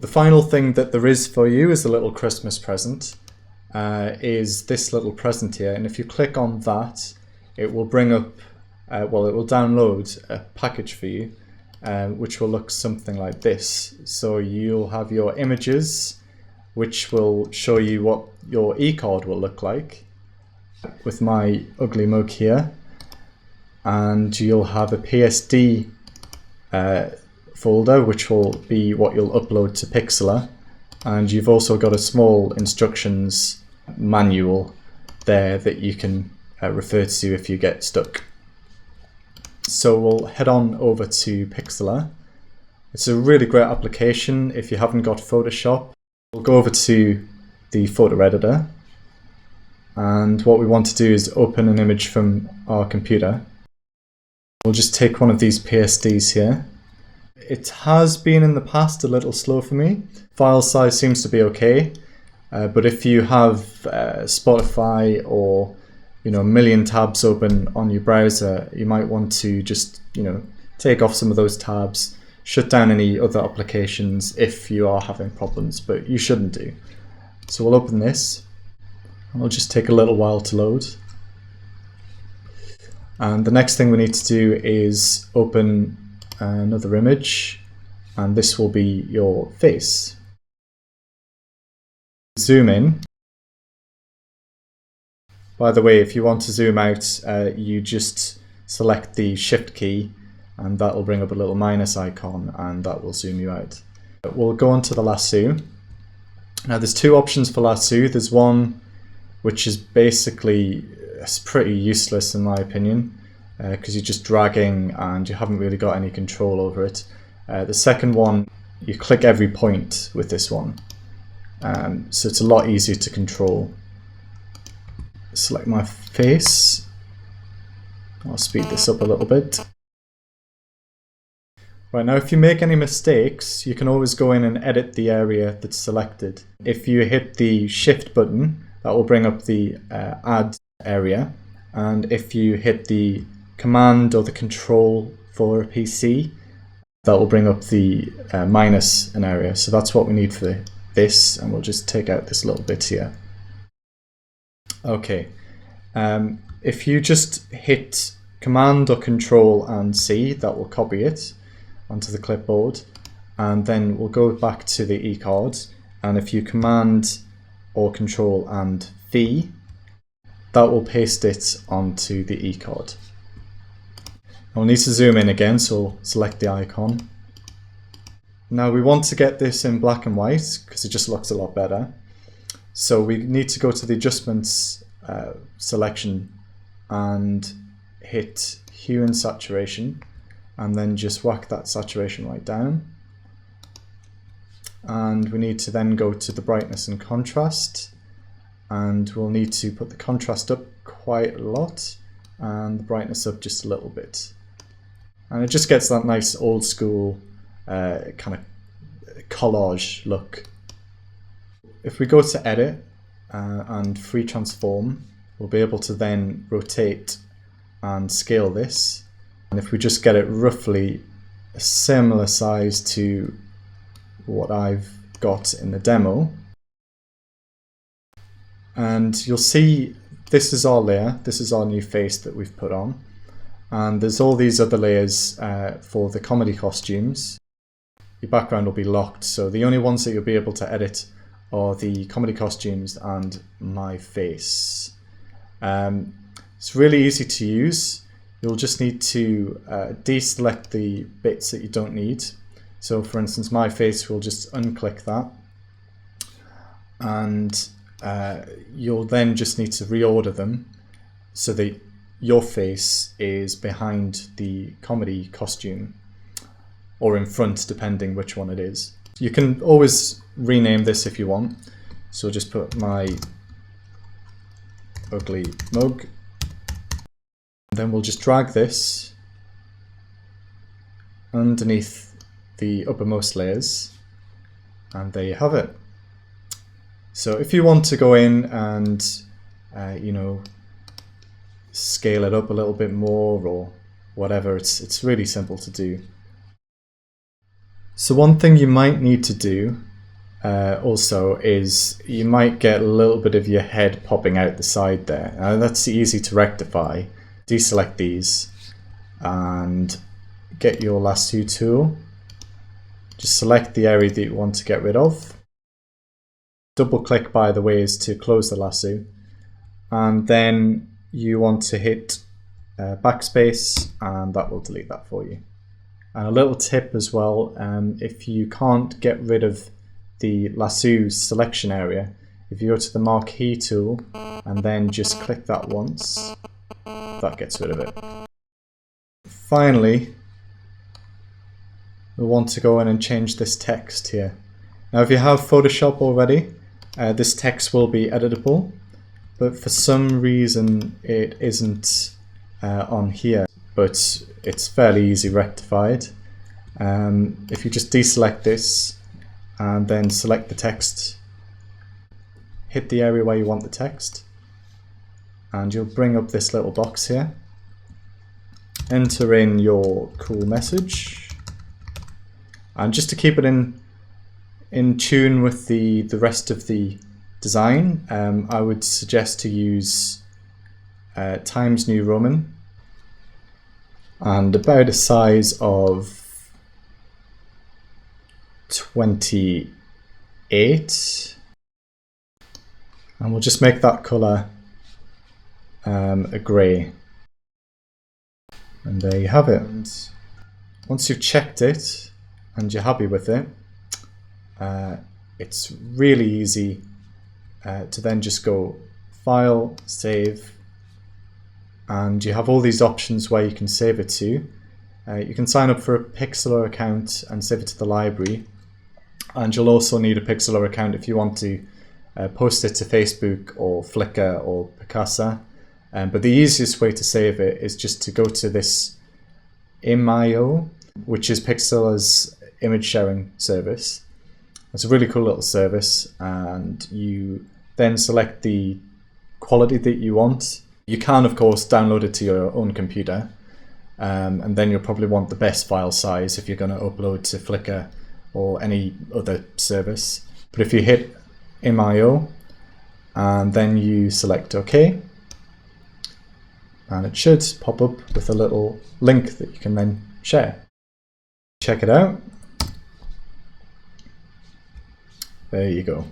The final thing that there is for you as a little Christmas present is this little present here, and if you click on that, it will bring up, well, it will download a package for you, which will look something like this. So you'll have your images, which will show you what your eCard will look like, with my ugly mug here, and you'll have a PSD folder, which will be what you'll upload to Pixlr, and you've also got a small instructions manual there that you can refer to if you get stuck. So we'll head on over to Pixlr. It's a really great application if you haven't got Photoshop. We'll go over to the photo editor, and what we want to do is open an image from our computer. We'll just take one of these PSDs here. It has been in the past a little slow for me. File size seems to be okay, but if you have Spotify or a million tabs open on your browser, you might want to just take off some of those tabs, shut down any other applications if you are having problems, but you shouldn't do. So we'll open this, and it'll just take a little while to load. And the next thing we need to do is open another image, and this will be your face. Zoom in. By the way, if you want to zoom out, you just select the Shift key, and that will bring up a little minus icon, and that will zoom you out. We'll go on to the lasso. Now there's two options for lasso. There's one which is basically, it's pretty useless in my opinion, because you're just dragging and you haven't really got any control over it. The second one, you click every point with this one, so it's a lot easier to control. Select my face. I'll speed this up a little bit. Right, now if you make any mistakes, you can always go in and edit the area that's selected. If you hit the Shift button, that will bring up the Add area, and if you hit the Command or the Control for a PC, that will bring up the minus an area. So that's what we need for this, and we'll just take out this little bit here. Okay, if you just hit Command or Control and C, that will copy it onto the clipboard, and then we'll go back to the eCards, and if you Command or Control and V, that will paste it onto the eCard. We'll need to zoom in again, so we'll select the icon. Now we want to get this in black and white because it just looks a lot better. So we need to go to the adjustments selection and hit hue and saturation, and then just whack that saturation right down. And we need to then go to the brightness and contrast, and we'll need to put the contrast up quite a lot and the brightness up just a little bit. And it just gets that nice old school kind of collage look. If we go to edit and free transform, we'll be able to then rotate and scale this. And if we just get it roughly a similar size to what I've got in the demo, and you'll see this is our layer, this is our new face that we've put on, and there's all these other layers for the comedy costumes. Your background will be locked, so the only ones that you'll be able to edit are the comedy costumes and my face. It's really easy to use. You'll just need to deselect the bits that you don't need. So for instance, my face, we'll just unclick that, and you'll then just need to reorder them so that your face is behind the comedy costume or in front, depending which one it is. You can always rename this if you want. So just put my ugly mug. Then we'll just drag this underneath the uppermost layers, and there you have it. So if you want to go in and scale it up a little bit more or whatever, it's really simple to do. So one thing you might need to do also is you might get a little bit of your head popping out the side there. Now that's easy to rectify. Deselect these and get your lasso tool. Just select the area that you want to get rid of. Double click, by the way, is to close the lasso, and then you want to hit backspace and that will delete that for you. And a little tip as well, if you can't get rid of the lasso selection area, if you go to the marquee tool and then just click that once, that gets rid of it. Finally, we want to go in and change this text here. Now if you have Photoshop already, this text will be editable, but for some reason it isn't on here, but it's fairly easy rectified. If you just deselect this and then select the text, hit the area where you want the text, and you'll bring up this little box here. Enter in your cool message, and just to keep it in tune with the rest of the design, I would suggest to use Times New Roman and about a size of 28, and we'll just make that colour a grey, and there you have it. And once you've checked it and you're happy with it, it's really easy to then just go File, Save, and you have all these options where you can save it to. You can sign up for a Pixlr account and save it to the library, and you'll also need a Pixlr account if you want to post it to Facebook or Flickr or Picasa. But the easiest way to save it is just to go to this Imio, which is Pixlr's image sharing service. It's a really cool little service, and you then select the quality that you want. You can of course download it to your own computer, and then you'll probably want the best file size if you're going to upload to Flickr or any other service. But if you hit Imio and then you select OK, and it should pop up with a little link that you can then share. Check it out. There you go.